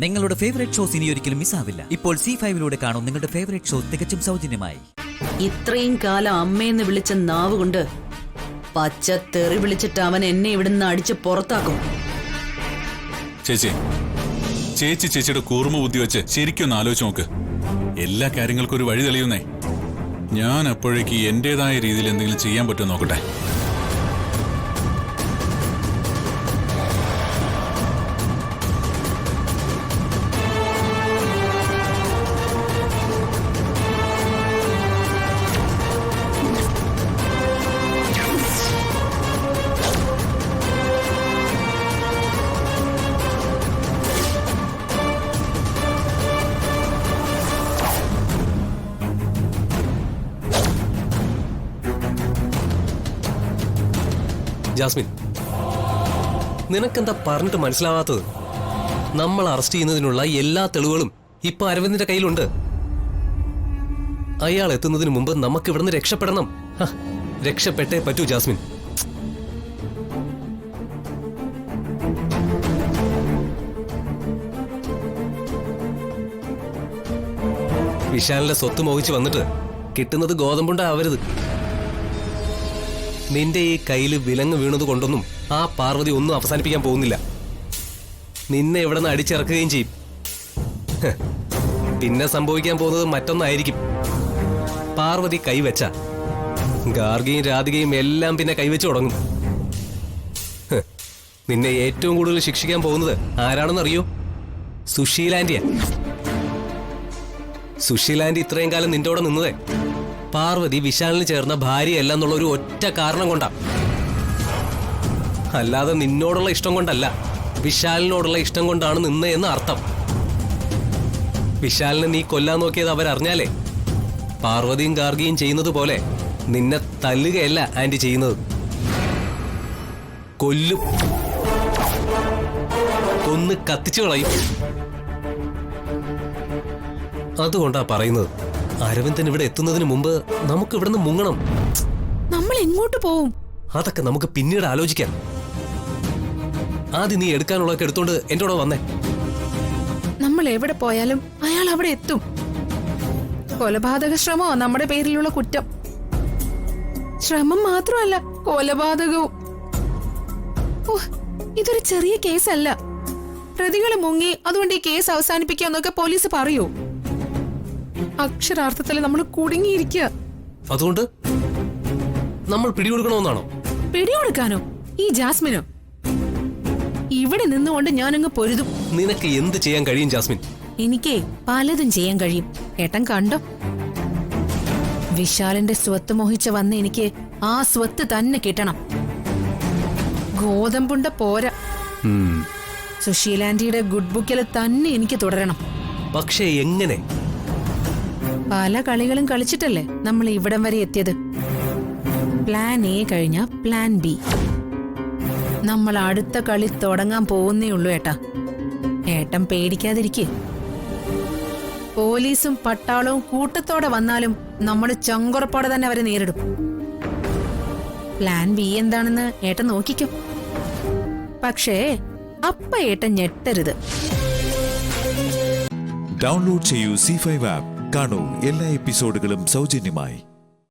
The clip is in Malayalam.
നിങ്ങളുടെ ഫേവറേറ്റ് ഷോസ് ഇനി ഒരിക്കലും മിസ്സാവില്ല. ഇപ്പോൾ C5 കാണും നിങ്ങളുടെ ഫേവറേറ്റ് ഷോ തികച്ചും സൗജന്യമായി. ഇത്രയും കാലം അമ്മയെന്ന് വിളിച്ച നാവ് കൊണ്ട് പച്ച തെറി വിളിച്ചിട്ട് അവൻ എന്നെ ഇവിടുന്ന് അടിച്ച് പുറത്താക്കും. ചേച്ചി ചേച്ചിയുടെ കൂർമ്മ ബുദ്ധി വെച്ച് ശരിക്കൊന്ന് ആലോചിച്ച് നോക്ക്. എല്ലാ കാര്യങ്ങൾക്കും ഒരു വഴി തെളിയുന്നേ. ഞാൻ അപ്പോഴേക്ക് എന്റേതായ രീതിയിൽ എന്തെങ്കിലും ചെയ്യാൻ പറ്റുമോ നോക്കട്ടെ. ജാസ്മിൻ, നിനക്കെന്താ പറഞ്ഞിട്ട് മനസ്സിലാവാത്തത്? നമ്മൾ അറസ്റ്റ് ചെയ്യുന്നതിനുള്ള എല്ലാ തെളിവുകളും ഇപ്പൊ അരവിന്ദിന്റെ കയ്യിലുണ്ട്. അയാൾ എത്തുന്നതിന് മുമ്പ് നമുക്ക് ഇവിടുന്ന് രക്ഷപ്പെടണം. രക്ഷപ്പെട്ടേ പറ്റൂ ജാസ്മിൻ. വിശാലിന്റെ സ്വത്ത് മോഹിച്ച് വന്നിട്ട് കിട്ടുന്നത് ഗോതമ്പുണ്ടാവരുത്. നിന്റെ ഈ കയ്യിൽ വിലങ്ങ് വീണത് കൊണ്ടൊന്നും ആ പാർവതി ഒന്നും അവസാനിപ്പിക്കാൻ പോകുന്നില്ല. നിന്നെ ഇവിടെ നിന്ന് അടിച്ചിറക്കുകയും ചെയ്യും. പിന്നെ സംഭവിക്കാൻ പോകുന്നത് മറ്റൊന്നായിരിക്കും. പാർവതി കൈവച്ച ഗാർഗയും രാധികയും എല്ലാം പിന്നെ കൈവച്ചു തുടങ്ങും. നിന്നെ ഏറ്റവും കൂടുതൽ ശിക്ഷിക്കാൻ പോകുന്നത് ആരാണെന്നറിയോ? സുശീലാന്റിയാ. സുശീലാന്റി ഇത്രയും കാലം നിന്റെ കൂടെ നിന്നതേ പാർവതി വിശാലിന് ചേർന്ന ഭാര്യയല്ല എന്നുള്ള ഒരു ഒറ്റ കാരണം കൊണ്ടാ. അല്ലാതെ നിന്നോടുള്ള ഇഷ്ടം കൊണ്ടല്ല, വിശാലിനോടുള്ള ഇഷ്ടം കൊണ്ടാണ് നിന്നേ എന്ന് അർത്ഥം. വിശാലിനെ നീ കൊല്ലാൻ നോക്കിയത് അവരറിഞ്ഞാലേ പാർവതിയും ഗാർഗിയും ചെയ്യുന്നത് പോലെ നിന്നെ തല്ലുകയല്ല ആന്റി ചെയ്യുന്നത്, കൊല്ലും. കൊന്ന് കത്തിച്ചു കളയും. അതുകൊണ്ടാ പറയുന്നത്, അരവിന്ദൻ ഇവിടെ എത്തുന്നതിന് മുമ്പ് നമുക്ക് ഇവിടുന്ന് മുങ്ങണം. നമ്മൾ എങ്ങോട്ട് പോവും? അതൊക്കെ നമുക്ക് പിന്നീട് ആലോചിക്കാം. ആദ്യം നീ എടുക്കാനുള്ളതൊക്കെ എടുത്തോണ്ട് എന്റെ കൂടെ വന്നേ. നമ്മൾ എവിടെ പോയാലും അയാൾ അവിടെ എത്തും. കൊലപാതക ശ്രമമോ നമ്മുടെ പേരിലുള്ള കുറ്റം. ശ്രമം മാത്രമല്ല, കൊലപാതകവും. ഇതൊരു ചെറിയ കേസല്ല. പ്രതികളെ മുങ്ങി അതുകൊണ്ട് ഈ കേസ് അവസാനിപ്പിക്കാന്നൊക്കെ പോലീസ് പറയൂ. അക്ഷരാർത്ഥത്തിൽ നമ്മൾ കുടുങ്ങിയിരിക്കുക. അതുകൊണ്ട് നമ്മൾ പിടികൊടുക്കണമെന്നാണോ? പിടികൊടുക്കാനോ? ഈ ജാസ്മിനോ? ഇവിടെ നിന്നുകൊണ്ട് ഞാനങ്ങ് പൊരുതും. നിനക്ക് എന്ത് ചെയ്യാൻ കഴിയും ജാസ്മിൻ? എനിക്കേ പലതും ചെയ്യാൻ കഴിയും. ഏട്ടൻ കണ്ടോ, വിശാലിന്റെ സ്വത്ത് മോഹിച്ച് വന്ന് എനിക്ക് ആ സ്വത്ത് തന്നെ കിട്ടണം. ഗോതമ്പുണ്ട പോരാ, സുശീലാന്റിയുടെ ഗുഡ് ബുക്കിൽ തന്നെ എനിക്ക് തുടരണം. പക്ഷേ എങ്ങനെ? പല കളികളും കളിച്ചിട്ടല്ലേ നമ്മൾ ഇവിടം വരെ എത്തിയത്. പ്ലാൻ എ കഴിഞ്ഞ പ്ലാൻ ബി. നമ്മൾ അടുത്ത കളി തുടങ്ങാൻ പോകുന്നേ ഉള്ളൂ ഏട്ടാ. ഏട്ടൻ പേടിക്കാതിരിക്കേ. പോലീസും പട്ടാളവും കൂട്ടത്തോടെ വന്നാലും നമ്മൾ ചങ്കുറപ്പോടെ തന്നെ അവരെ നേരിടും. പ്ലാൻ ബി എന്താണെന്ന് ഏട്ടൻ നോക്കിക്കും. പക്ഷേ അപ്പ ഏട്ടൻ ഞെട്ടരുത്. ഡൗൺലോഡ് ചെയ്യൂ C5 ആപ്പ്. കാണൂ എല്ലാ എപ്പിസോഡുകളും സൗജന്യമായി.